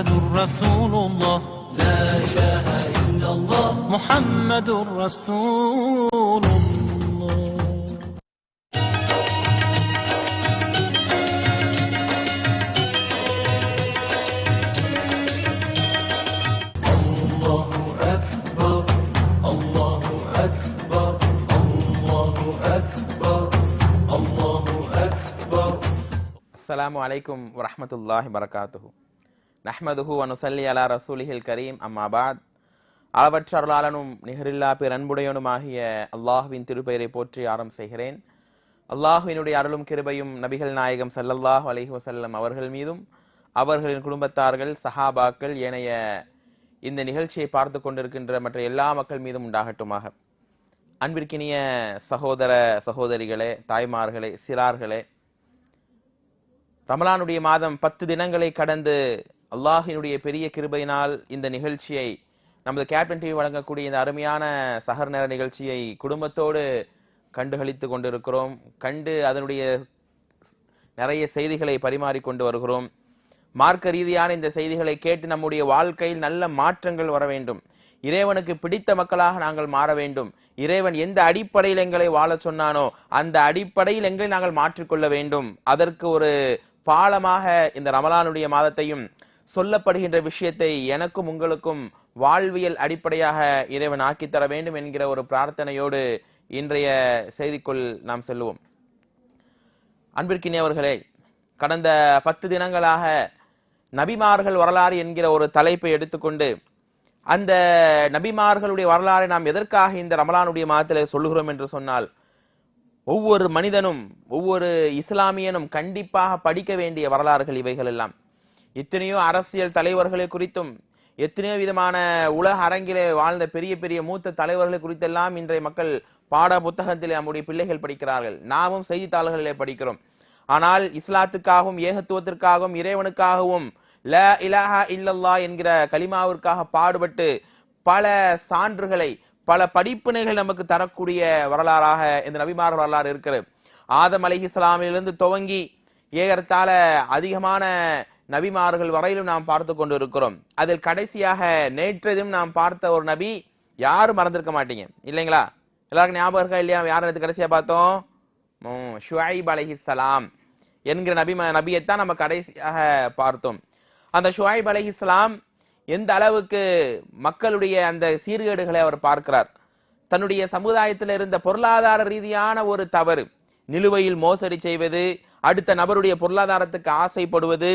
முஹம்மதுர் ரசூலுல்லாஹ் லா இலாஹா இல்லல்லாஹ் முஹம்மதுர் ரசூலுல்லாஹ். அஸ்ஸலாமு அலைக்கும் வரஹ்மத்துல்லாஹி வபரகாத்துஹு. நஹ்மதுஹு வ நுஸல்லி அலா ரசூலிஹில் கரீம். அம்மா பஅத். அளவற்ற அருளாளனும் நிகரில்லா பேரன்புடையவனுமாகிய அல்லாஹ்வின் திருப்பெயரை போற்றி ஆரம்பம் செய்கிறேன். அல்லாஹ்வினுடைய அருளும் கிருபையும் நபிகள் நாயகம் ஸல்லல்லாஹு அலைஹி வஸல்லம் அவர்கள் மீதும் அவர்களின் குடும்பத்தார்கள், சஹாபாக்கள், ஏனைய இந்த நிகழ்ச்சியை பார்த்து கொண்டிருக்கின்ற மற்ற எல்லா மக்கள் மீதும் உண்டாகட்டுமாக. அன்பிற்கினிய சகோதர சகோதரிகளே, தாய்மார்களே, சிறார்களே, ரமலானுடைய மாதம் 10 தினங்களை கடந்து அல்லாஹினுடைய பெரிய கிருபையினால் இந்த நிகழ்ச்சியை, நமது கேப்டன் டிவி வழங்கக்கூடிய இந்த அருமையான சஹர் நேர நிகழ்ச்சியை குடும்பத்தோடு கண்டுகளித்து கொண்டிருக்கிறோம். அதனுடைய நிறைய செய்திகளை பரிமாறிக்கொண்டு வருகிறோம். மார்க்க ரீதியான இந்த செய்திகளை கேட்டு நம்முடைய வாழ்க்கையில் நல்ல மாற்றங்கள் வர வேண்டும். இறைவனுக்கு பிடித்த மக்களாக நாங்கள் மாற வேண்டும். இறைவன் எந்த அடிப்படையில் எங்களை வாழ சொன்னானோ அந்த அடிப்படையில் எங்களை நாங்கள் மாற்றிக்கொள்ள வேண்டும். அதற்கு ஒரு பாலமாக இந்த ரமலானுடைய மாதத்தையும் சொல்லப்படுகின்ற விஷயத்தை எனக்கும் உங்களுக்கும் வாழ்வியல் அடிப்படையாக இறைவன் ஆக்கித்தர வேண்டும் என்கிற ஒரு பிரார்த்தனையோடு இன்றைய செய்திக்குள் நாம் செல்லுவோம். அன்பிற்கினியவர்களே, கடந்த 10 தினங்களாக நபிமார்கள் வரலாறு என்கிற ஒரு தலைப்பை எடுத்துக்கொண்டு அந்த நபிமார்களுடைய வரலாறை நாம் எதற்காக இந்த ரமலானுடைய மாதத்திலே சொல்லுகிறோம் என்று சொன்னால், ஒவ்வொரு மனிதனும், ஒவ்வொரு இஸ்லாமியனும் கண்டிப்பாக படிக்க வேண்டிய வரலாறுகள் இவைகள் எல்லாம். எத்தனையோ அரசியல் தலைவர்களை குறித்தும், எத்தனையோ விதமான உலக அரங்கிலே வாழ்ந்த பெரிய பெரிய மூத்த தலைவர்களை குறித்தெல்லாம் இன்றைய மக்கள் பாட புத்தகத்திலே நம்முடைய பிள்ளைகள் படிக்கிறார்கள். நாமும் செய்தித்தாள்களிலே படிக்கிறோம். ஆனால் இஸ்லாத்துக்காகவும், ஏகத்துவத்திற்காகவும், இறைவனுக்காகவும், லா இலாஹா இல்லல்லாஹ் என்கிற கலிமாவிற்காக பாடுபட்டு பல சான்றுகளை, பல படிப்பினைகள் நமக்கு தரக்கூடிய வரலாறாக இந்த நபிமார்கள் வரலாறு இருக்கிறது. ஆதம் அலைஹிஸ்ஸலாமிலிருந்து துவங்கி ஏறத்தாழ அதிகமான நபிமார்கள் வரையிலும் நாம் பார்த்து கொண்டு இருக்கிறோம். அதில் கடைசியாக நேற்றதும் நாம் பார்த்த ஒரு நபி, யாரும் மறந்திருக்க மாட்டீங்க இல்லைங்களா? எல்லாருக்கும் ஞாபகம் இருக்கா இல்லையா? யாரும் கடைசியா பார்த்தோம்? ஷுஐப் அலைஹிஸ்ஸலாம் என்கிற நபியைத்தான் நம்ம கடைசியாக பார்த்தோம். அந்த ஷுஐப் அலைஹிஸ்ஸலாம் எந்த அளவுக்கு மக்களுடைய அந்த சீர்கேடுகளை அவர் பார்க்கிறார். தன்னுடைய சமுதாயத்தில் இருந்த பொருளாதார ரீதியான ஒரு தவறு, நிலுவையில் மோசடி செய்வது, அடுத்த நபருடைய பொருளாதாரத்துக்கு ஆசைப்படுவது,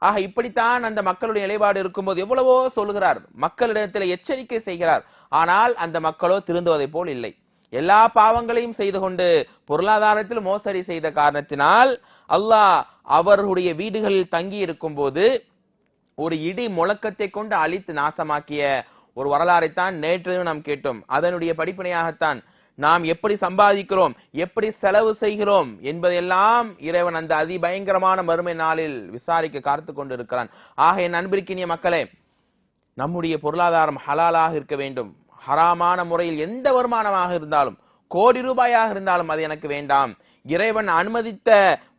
ஆக இப்படித்தான் அந்த மக்களுடைய நிலைப்பாடு இருக்கும்போது எவ்வளவோ சொல்லுகிறார், மக்களிடத்தில் எச்சரிக்கை செய்கிறார். ஆனால் அந்த மக்களோ திருந்துவதை போல் இல்லை. எல்லா பாவங்களையும் செய்து கொண்டு பொருளாதாரத்தில் மோசடி செய்த காரணத்தினால் அல்லாஹ் அவர்களுடைய வீடுகளில் தங்கி இருக்கும் போது ஒரு இடி முழக்கத்தை கொண்டு அழித்து நாசமாக்கிய ஒரு வரலாறைத்தான் நேற்று நாம் கேட்டோம். அதனுடைய படிப்பினையாகத்தான் நாம் எப்படி சம்பாதிக்கிறோம், எப்படி செலவு செய்கிறோம் என்பதெல்லாம் இறைவன் அந்த அதிபயங்கரமான மறுமை நாளில் விசாரிக்க காத்து கொண்டிருக்கிறான். ஆக என் அன்பிற்கினிய மக்களே, நம்முடைய பொருளாதாரம் ஹலாலாக இருக்க வேண்டும். ஹராமான முறையில் எந்த வருமானமாக இருந்தாலும், கோடி ரூபாயாக இருந்தாலும் அது எனக்கு வேண்டாம். இறைவன் அனுமதித்த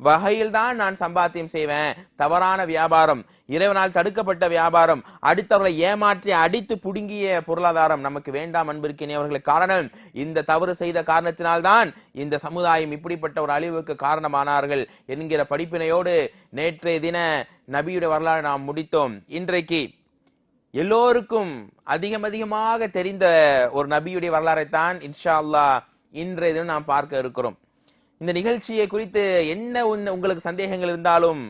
வகையில் தான் நான் சம்பாத்தியம் செய்வேன். தவறான வியாபாரம், இறைவனால் தடுக்கப்பட்ட வியாபாரம், அடுத்தவர்களை ஏமாற்றி அடித்து புடுங்கிய பொருளாதாரம் நமக்கு வேண்டாம் அன்பிற்கினியவர்களுக்கு. காரணம், இந்த தவறு செய்த காரணத்தினால்தான் இந்த சமுதாயம் இப்படிப்பட்ட ஒரு அழிவுக்கு காரணமானார்கள் என்கிற படிப்பினையோடு நேற்றைய தின நபியுடைய வரலாறு நாம் முடித்தோம். இன்றைக்கு எல்லோருக்கும் அதிகமாக தெரிந்த ஒரு நபியுடைய வரலாறைத்தான் இன்ஷா அல்லாஹ் இன்றைய தினம் நாம் பார்க்க இருக்கிறோம். இந்த நிகழ்ச்சியை குறித்து என்ன உங்களுக்கு சந்தேகங்கள் இருந்தாலும்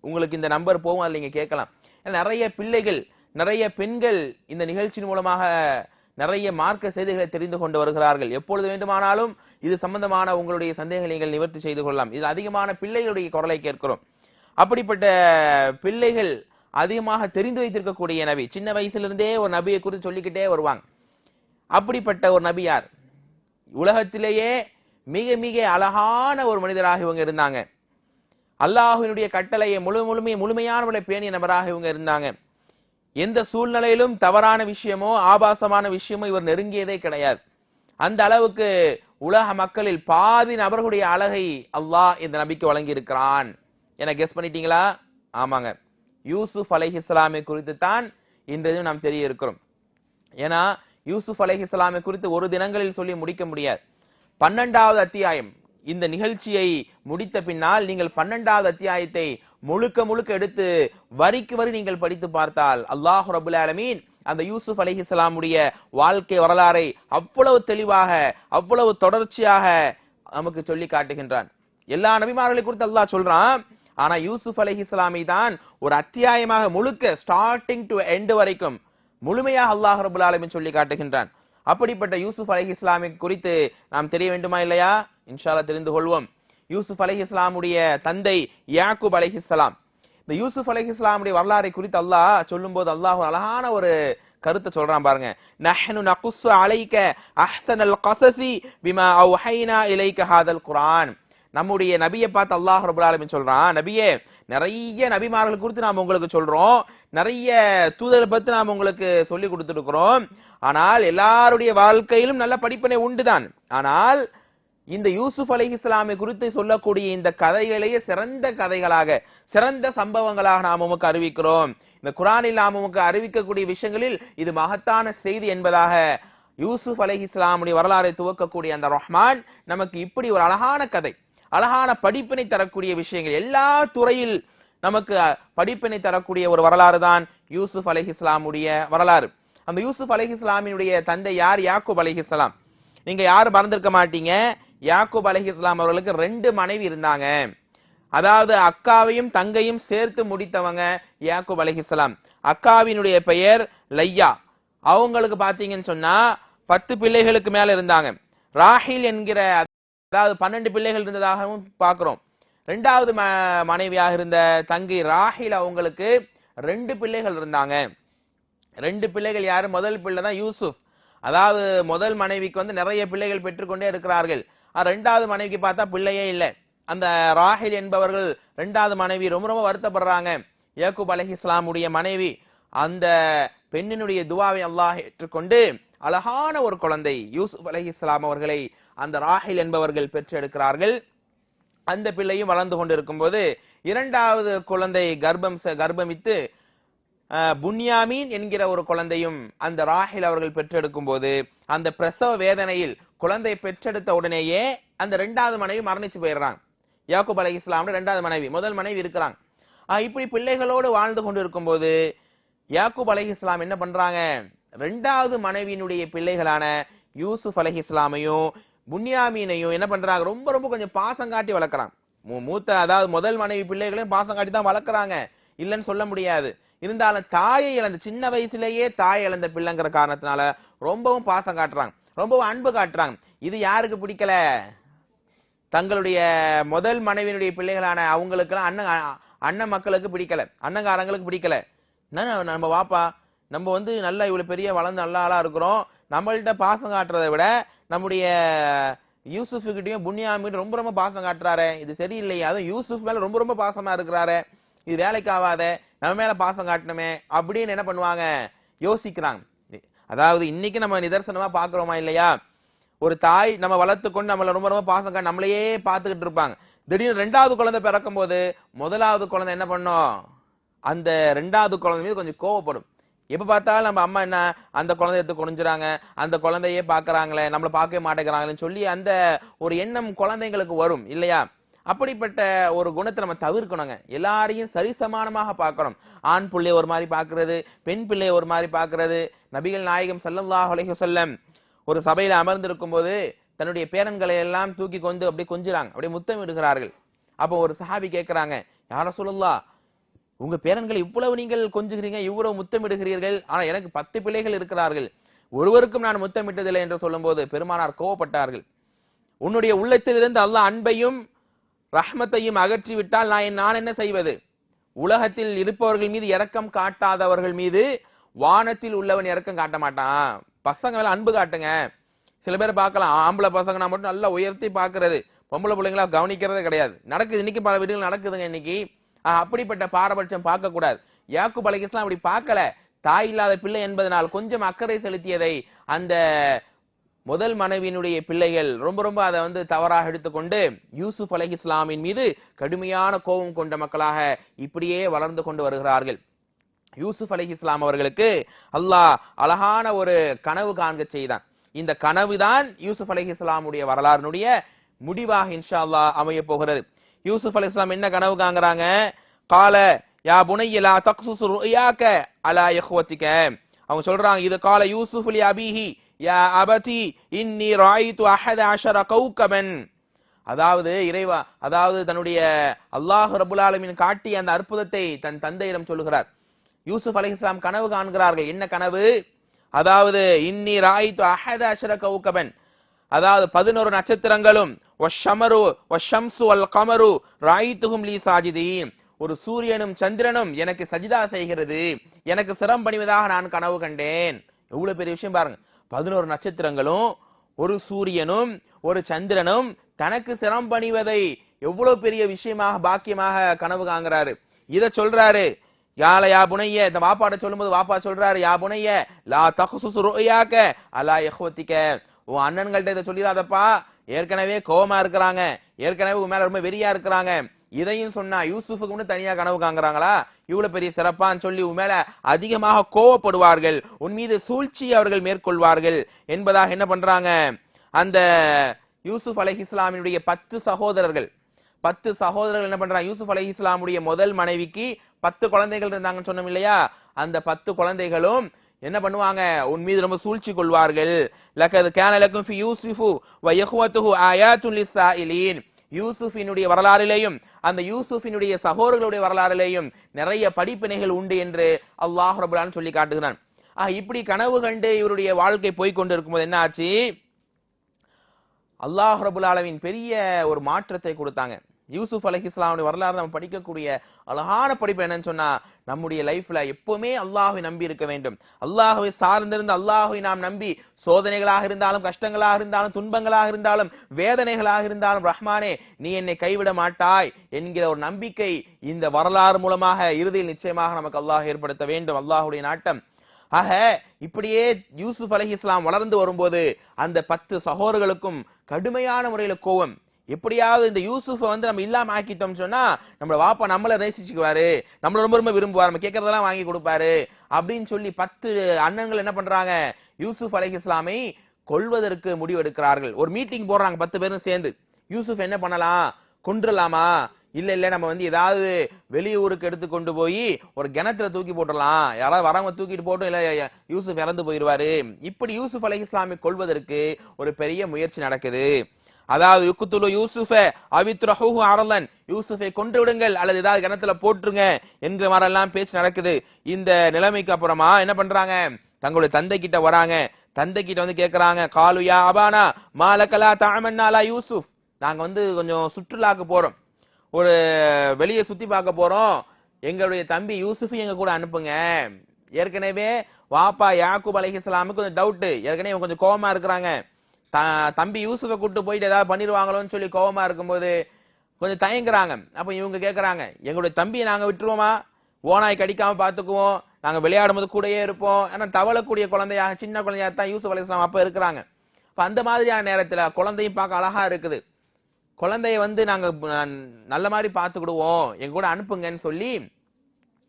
உங்களுக்கு இந்த நம்பர் போகும், அதில் நீங்க கேட்கலாம். நிறைய பிள்ளைகள், நிறைய பெண்கள் இந்த நிகழ்ச்சியின் மூலமாக நிறைய மார்க்க செய்திகளை தெரிந்து கொண்டு வருகிறார்கள். எப்பொழுது வேண்டுமானாலும் இது சம்பந்தமான உங்களுடைய சந்தேகங்களை நீங்கள் நிவர்த்தி செய்து கொள்ளலாம். இதில் அதிகமான பிள்ளைகளுடைய குரலை கேட்கிறோம். அப்படிப்பட்ட பிள்ளைகள் அதிகமாக தெரிந்து வைத்திருக்கக்கூடிய நபி, சின்ன வயசுல ஒரு நபியை குறித்து சொல்லிக்கிட்டே வருவாங்க. அப்படிப்பட்ட ஒரு நபி யார்? உலகத்திலேயே மிக மிக அழகான ஒரு மனிதராக இவங்க இருந்தாங்க. அல்லாஹ்வினுடைய கட்டளையை முழுமையானவர்களை பேணிய நபராக இவங்க இருந்தாங்க. எந்த சூழ்நிலையிலும் தவறான விஷயமோ ஆபாசமான விஷயமோ இவர் நெருங்கியதே கிடையாது. அந்த அளவுக்கு உலக மக்களில் பாதி நபர்களுடைய அழகை அல்லாஹ் இந்த நபிக்கு வழங்கி இருக்கிறான். என கெஸ் பண்ணிட்டீங்களா? ஆமாங்க. யூசுப் அலைஹிஸ்ஸலாமை குறித்து தான் இன்றையும் நாம் தெரிய இருக்கிறோம். ஏன்னா யூசுப் அலைஹிஸ்ஸலாமை குறித்து ஒரு தினங்களில் சொல்லி முடிக்க முடியாது. 12வது அத்தியாயம் இந்த நிகழ்ச்சியை முடித்த பின்னால் நீங்கள் 12வது அத்தியாயத்தை முழுக்க முழுக்க எடுத்து வரிக்கு வரி நீங்கள் படித்து பார்த்தால் அல்லாஹ் ரப்பல் ஆலமீன் அந்த யூசுப் அலைஹிஸ்ஸலாமுடைய வாழ்க்கை வரலாறை அவ்வளவு தெளிவாக அவ்வளவு தொடர்ச்சியாக நமக்கு சொல்லி காட்டுகின்றான். எல்லா நபிமார்களை குறித்து அல்லாஹ் சொல்றான். ஆனா யூசுப் அலைஹிஸ்ஸலாமை தான் ஒரு அத்தியாயமாக முழுக்க ஸ்டார்டிங் டு எண்ட் வரைக்கும் முழுமையாக அல்லாஹ் ரப்பல் ஆலமீன் சொல்லி காட்டுகின்றான். அப்படிப்பட்ட யூசுப் அலைஹிஸ்ஸலாமை குறித்து நாம் தெரிய வேண்டுமா இல்லையா? இன்ஷா அல்லாஹ் தெரிந்து கொள்வோம். யூசுப் அலைஹிஸ்ஸலாமுடைய தந்தை யாக்கூப் அலைஹிஸ்ஸலாம். இந்த யூசுப் அலைஹிஸ்ஸலாமுடைய வரலாறை குறித்து அல்லாஹ் சொல்லும்போது அல்லாஹ் அழகான ஒரு கருத்தை சொல்றான் பாருங்க. நஹ்னு நகுஸ்ஸு அலைக அஹ்ஸனல் கஸஸி பிமா அவ்ஹைனா இலைக ஹாதல் குர்ஆன். நம்முடைய நபியை பார்த்து அல்லாஹ் ரப்பல் ஆலமீன் சொல்றான், நபியே நிறைய நபிமார்கள் குறித்து நாம் உங்களுக்கு சொல்றோம், நிறைய தூதரை பத்தி நாம் உங்களுக்கு சொல்லி கொடுத்துருக்கிறோம். ஆனால் எல்லாருடைய வாழ்க்கையிலும் நல்ல படிப்பினை உண்டுதான். ஆனால் இந்த யூசுப் அலைஹிஸ்ஸலாமை குறித்து சொல்லக்கூடிய இந்த கதைகளையே சிறந்த கதைகளாக சிறந்த சம்பவங்களாக நாம் உமக்கு அறிவிக்கிறோம். இந்த குர்ஆனில் நாம் உமக்கு அறிவிக்கக்கூடிய விஷயங்களில் இது மகத்தான செய்தி என்பதாக யூசுப் அலைஹிஸ்ஸலாமுடைய வரலாறை துவக்கக்கூடிய அந்த ரஹ்மான் நமக்கு இப்படி ஒரு அழகான கதை, அழகான படிப்பினை தரக்கூடிய விஷயங்கள், எல்லா துறையில் நமக்கு படிப்பினை தரக்கூடிய ஒரு வரலாறு தான் யூசுப் அலைஹிஸ்ஸலாமுடைய வரலாறு. அந்த யூசுப் அலைஹிஸ்ஸலாமினுடைய தந்தை யார்? யாக்கூப் அலைஹிஸ்ஸலாம். நீங்க யாரும் மறந்திருக்க மாட்டீங்க, யாக்கூப் அலைஹிஸ்ஸலாம் அவர்களுக்கு 2 மனைவி இருந்தாங்க. அதாவது அக்காவையும் தங்கையும் சேர்த்து முடித்தவங்க யாக்கூப் அலைஹிஸ்ஸலாம். அக்காவினுடைய பெயர் லையா. அவங்களுக்கு பாத்தீங்கன்னு சொன்னா 10 பிள்ளைகளுக்கு மேல இருந்தாங்க. ராஹில் என்கிற அதாவது 12 பிள்ளைகள் இருந்ததாகவும் பார்க்கிறோம். 2வது மனைவியாக இருந்த தங்கை ராஹில் அவங்களுக்கு 2 பிள்ளைகள் இருந்தாங்க. 2 பிள்ளைகள் யாரு? முதல் பிள்ளை தான் யூசுப். அதாவது முதல் மனைவிக்கு வந்து நிறைய பிள்ளைகள் பெற்றுக்கொண்டே இருக்கிறார்கள். 2வது மனைவிக்கு பார்த்தா பிள்ளையே இல்லை. அந்த ராஹில் என்பவர்கள் 2வது மனைவி ரொம்ப ரொம்ப வருத்தப்படுறாங்க. யாக்கூப் அலைஹிஸ்ஸலாமுடைய மனைவி அந்த பெண்ணினுடைய துவாவை அல்லாஹ் ஏற்றுக்கொண்டு அழகான ஒரு குழந்தை யூசுப் அலைஹிஸ்ஸலாம் அவர்களை அந்த ராஹில் என்பவர்கள் பெற்றெடுக்கிறார்கள். அந்த பிள்ளையும் வளர்ந்து கொண்டிருக்கும் போது 2வது குழந்தை கர்ப்பமித்து புன்யாமீன் என்கிற ஒரு குழந்தையும் அந்த ராஹில் அவர்கள் பெற்றெடுக்கும் போது அந்த பிரசவ வேதனையில் குழந்தை பெற்றெடுத்த உடனேயே அந்த 2வது மனைவி மரணிச்சு போயிடுறாங்க. யாக்கூப் அலைஹிஸ்ஸலாம் 2வது மனைவி, முதல் மனைவி இருக்கிறாங்க. இப்படி பிள்ளைகளோடு வாழ்ந்து கொண்டிருக்கும் போது யாக்கூப் அலைஹிஸ்ஸலாம் என்ன பண்றாங்க? 2வது மனைவியினுடைய பிள்ளைகளான யூசுப் அலைஹிஸ்ஸலாமையும் புன்யாமீனையும் என்ன பண்றாங்க? ரொம்ப ரொம்ப கொஞ்சம் பாசம் காட்டி வளர்க்குறாங்க. மூத்த அதாவது முதல் மனைவி பிள்ளைகளையும் பாசம் காட்டி தான் வளர்க்குறாங்க, இல்லைன்னு சொல்ல முடியாது. இருந்தாலும் தாயை இழந்த சின்ன வயசுலேயே தாயை இழந்த பிள்ளைங்கிற காரணத்தினால ரொம்பவும் பாசம் காட்டுறாங்க, ரொம்பவும் அன்பு காட்டுறாங்க. இது யாருக்கு பிடிக்கல? தங்களுடைய முதல் மனைவியினுடைய பிள்ளைகளான அவங்களுக்கெல்லாம் அண்ணன் மக்களுக்கு பிடிக்கல, அண்ணங்காரங்களுக்கு பிடிக்கல. நம்ம வாப்பா நம்ம வந்து நல்லா இவ்வளவு பெரிய வளர்ந்து நல்ல ஆளா இருக்கிறோம், நம்மள்கிட்ட பாசம் காட்டுறதை விட நம்முடைய யூசுஃப்கிட்டையும் புன்யாமின் ரொம்ப ரொம்ப பாசம் காட்டுறாரு, இது சரியில்லையா? அதுவும் யூசுப் மேல ரொம்ப ரொம்ப பாசமா இருக்கிறாரு, இது வேலைக்கு ஆகாத, நம்ம மேல பாசம் காட்டணுமே அப்படின்னு என்ன பண்ணுவாங்க? யோசிக்கிறாங்க. அதாவது இன்னைக்கு நம்ம நிதர்சனமா பாக்குறோமா இல்லையா? ஒரு தாய் நம்ம வளர்த்து கொண்டு நம்மள ரொம்ப ரொம்ப பாசம் காட்டி நம்மளையே பார்த்துக்கிட்டு இருப்பாங்க. திடீர்னு 2வது குழந்தை பிறக்கும் போது 1வது குழந்தை என்ன பண்ணும்? அந்த 2வது குழந்தை மீது கொஞ்சம் கோவப்படும். எப்ப பார்த்தாலும் நம்ம அம்மா என்ன அந்த குழந்தைய எடுத்து குனிஞ்சுறாங்க, அந்த குழந்தையே பாக்குறாங்களே, நம்மள பார்க்கவே மாட்டேங்கிறாங்களேன்னு சொல்லி அந்த ஒரு எண்ணம் குழந்தைங்களுக்கு வரும் இல்லையா? அப்படிப்பட்ட ஒரு குணத்தை நம்ம தவிர்க்கணுங்க. எல்லாரையும் சரிசமானமாக பார்க்கணும். ஆண் பிள்ளைய ஒரு மாதிரி பார்க்கிறது, பெண் பிள்ளைய ஒரு மாதிரி பார்க்கிறது. நபிகள் நாயகம் ஸல்லல்லாஹு அலைஹி வஸல்லம் ஒரு சபையில அமர்ந்திருக்கும் போது தன்னுடைய பேரன்களை எல்லாம் தூக்கி கொண்டு அப்படியே கொஞ்சுறாங்க, அப்படியே முத்தம் இடுகிறார்கள். அப்போ ஒரு சஹாபி கேட்கிறாங்க, யா ரசூலுல்லாஹ், உங்க பேரன்களை இவ்வளவு நீங்கள் கொஞ்சுகிறீங்க, இவ்வளவு முத்தமிடுகிறீர்கள், ஆனா எனக்கு 10 பிள்ளைகள் இருக்கிறார்கள், ஒருவருக்கும் நான் முத்தமிட்டதில்லை என்று சொல்லும் போது பெருமானார் கோவப்பட்டார்கள். உன்னுடைய உள்ளத்திலிருந்து அல்லாஹ் அன்பையும் ரஹ்மத்தையும் அகற்றி விட்டால் நான் என்ன செய்வது? உலகத்தில் இருப்பவர்கள் மீது இரக்கம் காட்டாதவர்கள் மீது வானத்தில் உள்ளவன் இரக்கம் காட்ட மாட்டான். பசங்க மேல அன்பு காட்டுங்க. சில பேர் பார்க்கலாம், ஆம்பளை பசங்க மட்டும் நல்லா உயர்த்தி பாக்குறது, பொம்பளை பிள்ளைங்களா கவனிக்கிறதே கிடையாது. நடக்குது, இன்னைக்கு பல வீடுகள் நடக்குதுங்க இன்னைக்கு. அப்படிப்பட்ட பாரபட்சம் பார்க்க கூடாது. யாக்கூப் அலைஹிஸ்ஸலாம் அப்படி பார்க்கல. தாய் இல்லாத பிள்ளை என்பதனால் கொஞ்சம் அக்கறை செலுத்தியதை அந்த முதல் மனைவியினுடைய பிள்ளைகள் ரொம்ப ரொம்ப அதை வந்து தவறாக எடுத்துக்கொண்டு யூசுப் அலைஹிஸ்ஸலாமின் மீது கடுமையான கோபம் கொண்ட மக்களாக இப்படியே வளர்ந்து கொண்டு வருகிறார்கள். யூசுப் அலைஹிஸ்ஸலாம் அவர்களுக்கு அல்லாஹ் அழகான ஒரு கனவு காண்க செய்தான். இந்த கனவுதான் யூசுப் அலைஹிஸ்ஸலாமுடைய வரலாறுடைய முடிவாக இன்ஷா அல்லாஹ் அமைய போகிறது. யூசுப் அலைஹிஸ்ஸலாம் என்ன கனவு காண்கிறாங்க? கால யா புனைய லா தக்ஸுஸ் ருயாக அலா இஹ்வதிக. அவங்க சொல்றாங்க, இது கால யூசுப் லி அபீஹி யா அபதி இன்னி ராயிது அஹத அஷர கௌகபன். அதாவது இறைவா, அதாவது தன்னுடைய அல்லாஹ் ரப்பல் ஆலமீன் காட்டிய அந்த அற்புதத்தை தன் தந்தையிடம் சொல்லுகிறார். யூசுப் அலைஹிஸ்ஸலாம் கனவு காண்கிறார்கள். என்ன கனவு? அதாவது இன்னி ராயிது அஹத அஷர கௌகபன், அதாவது 11 நட்சத்திரங்களும் வஷமரு வஷம்சு வல் கமரு ராயித்துஹும் லீ சாஜிதீன், ஒரு சூரியனும் சந்திரனும் எனக்கு சஜிதா செய்கிறது, எனக்கு சிரம் பணிவதாக நான் கனவு கண்டேன். எவ்வளவு பெரிய விஷயம் பாருங்க. 11 நட்சத்திரங்களும் ஒரு சூரியனும் ஒரு சந்திரனும் தனக்கு சிரம் பணிவதை எவ்வளவு பெரிய விஷயமாக பாக்கியமாக கனவு காண்கிறாரு. இத சொல்றாரு. யா புனைய, இந்த வாப்பாட சொல்லும்போது வாப்பா சொல்றாரு, யா புனைய லா தக்ஸுஸ் ருயாக அலா இஹ்வதிக, உன் அண்ணன்கள்ட்ட இதை சொல்லிடாதப்பா, ஏற்கனவே கோவமா இருக்கிறாங்க, ஏற்கனவே உன் மேல ரொம்ப வெறியா இருக்கிறாங்க. இதையும் சொன்னா யூசுஃபுக்கு முன்னு தனியா கனவு காண்கிறாங்களா? இவ்வளவு பெரிய சிறப்பான்னு சொல்லி உன் மேல அதிகமாக கோவப்படுவார்கள், உன் மீது சூழ்ச்சி அவர்கள் மேற்கொள்வார்கள் என்பதாக என்ன பண்றாங்க, அந்த யூசுப் அலைஹிஸ்ஸலாமினுடைய 10 சகோதரர்கள் என்ன பண்றாங்க, யூசுப் அலைஹிஸ்ஸலாமுடைய முதல் மனைவிக்கு 10 குழந்தைகள் இருந்தாங்கன்னு சொன்னோம் இல்லையா, அந்த 10 குழந்தைகளும் என்ன பண்ணுவாங்க, உன் மீது ரொம்ப சூழ்ச்சி கொள்வார்கள். லகத் கான லகும் ஃபி யூசுஃபு வ இஹ்வத்துஹு ஆயாத்துன் லிஸ்ஸாயிலீன், யூசுஃபினுடைய வரலாறிலேயும் அந்த யூசுஃபினுடைய சகோதரர்களுடைய வரலாறிலேயும் நிறைய படிப்பினைகள் உண்டு என்று அல்லாஹ் ரப்பல் ஆலமீன் சொல்லி காட்டுகிறான். இப்படி கனவு கண்டு இவருடைய வாழ்க்கை போய் கொண்டு இருக்கும்போது என்ன ஆச்சு, அல்லாஹ் ரப்பல் ஆலமீன் பெரிய ஒரு மாற்றத்தை கொடுத்தாங்க. யூசுப் அலைஹிஸ்ஸலாமுடைய வரலாறு நம்ம படிக்கக்கூடிய அழகான படிப்பு என்னன்னு சொன்னா, நம்முடைய லைஃப்ல எப்பவுமே அல்லாஹ்வை நம்பி இருக்க வேண்டும். அல்லாஹ்வை சார்ந்திருந்து அல்லாஹ்வை நாம் நம்பி சோதனைகளாக இருந்தாலும், கஷ்டங்களாக இருந்தாலும், துன்பங்களாக இருந்தாலும், வேதனைகளாக இருந்தாலும், ரஹ்மானே நீ என்னை கைவிட மாட்டாய் என்கிற ஒரு நம்பிக்கை இந்த வரலாறு மூலமாக இறுதியில் நிச்சயமாக நமக்கு அல்லாஹ் ஏற்படுத்த வேண்டும். அல்லாஹ்வுடைய நாட்டம். ஆக இப்படியே யூசுப் அலைஹிஸ்ஸலாம் வளர்ந்து வரும்போது அந்த 10 சகோதரர்களுக்கும் கடுமையான முறையில கோபம். எப்படியாவது இந்த யூசுஃபை வந்து நம்ம இல்லாம ஆக்கிட்டோம் சொன்னா நம்ம வாப்பா நம்மள நேசிச்சுக்குவாரு, நம்மள ரொம்ப ரொம்ப விரும்புவார், நம்ம கேட்கறதெல்லாம் வாங்கி கொடுப்பாரு அப்படின்னு சொல்லி 10 அண்ணன்கள் என்ன பண்றாங்க, யூசுப் அலைஹிஸ்ஸலாமை கொல்வதற்கு முடிவெடுக்கிறார்கள். ஒரு மீட்டிங் போடுறாங்க 10 பேரும் சேர்ந்து. யூசுப் என்ன பண்ணலாம், கொன்றலாமா, இல்ல நம்ம வந்து ஏதாவது வெளியூருக்கு எடுத்து கொண்டு போய் ஒரு கிணத்துல தூக்கி போட்டுடலாம், யாராவது வரவங்க தூக்கிட்டு போட்டும், இல்ல யூசுப் இறந்து போயிடுவாரு. இப்படி யூசுப் அலைஹிஸ்ஸலாமை கொல்வதற்கு ஒரு பெரிய முயற்சி நடக்குது. அதாவது யுக்துலு யூசுஃப அவித்ரஹூஹு அரலன், யூசுஃபை கொன்று விடுங்கள் அல்லது ஏதாவது கிணத்துல போட்டுருங்க என்கிற மாதிரி எல்லாம் பேச்சு நடக்குது. இந்த நிலைமைக்கு அப்புறமா என்ன பண்றாங்க, தங்களுடைய தந்தை கிட்ட வராங்க. தந்தை கிட்ட வந்து கேக்குறாங்க, காலு யா அபானா மாலகலா தஅமன்னா அலா யூசுப், நாங்க வந்து கொஞ்சம் சுற்றுலாக்கு போறோம், ஒரு வெளியே சுத்தி பார்க்க போறோம், எங்களுடைய தம்பி யூசுஃபை எங்க கூட அனுப்புங்க. ஏற்கனவே வாப்பா யாக்கூப் அலைஹிஸ்ஸலாமுக்கு கொஞ்சம் டவுட், ஏற்கனவே கொஞ்சம் கோவமா இருக்கிறாங்க, தம்பி யூசுஃபை கூட்டு போயிட்டு ஏதாவது பண்ணிடுவாங்களோன்னு சொல்லி கோவமா இருக்கும்போது கொஞ்சம் தயங்குறாங்க. அப்ப இவங்க கேக்குறாங்க, எங்களுடைய தம்பியை நாங்க விட்டுருவோமா, ஓனாய் கடிக்காம பாத்துக்குவோம், நாங்க விளையாடும் போது கூடயே இருப்போம். ஏன்னா தவளக்கூடிய குழந்தையாக சின்ன குழந்தையாக தான் யூசுப் அலைஹிஸ்ஸலாம் அப்ப இருக்கிறாங்க. அப்ப அந்த மாதிரியான நேரத்துல குழந்தையும் பார்க்க அழகா இருக்குது, குழந்தைய வந்து நாங்க நல்ல மாதிரி பாத்துக்கிடுவோம், எங்க கூட அனுப்புங்கன்னு சொல்லி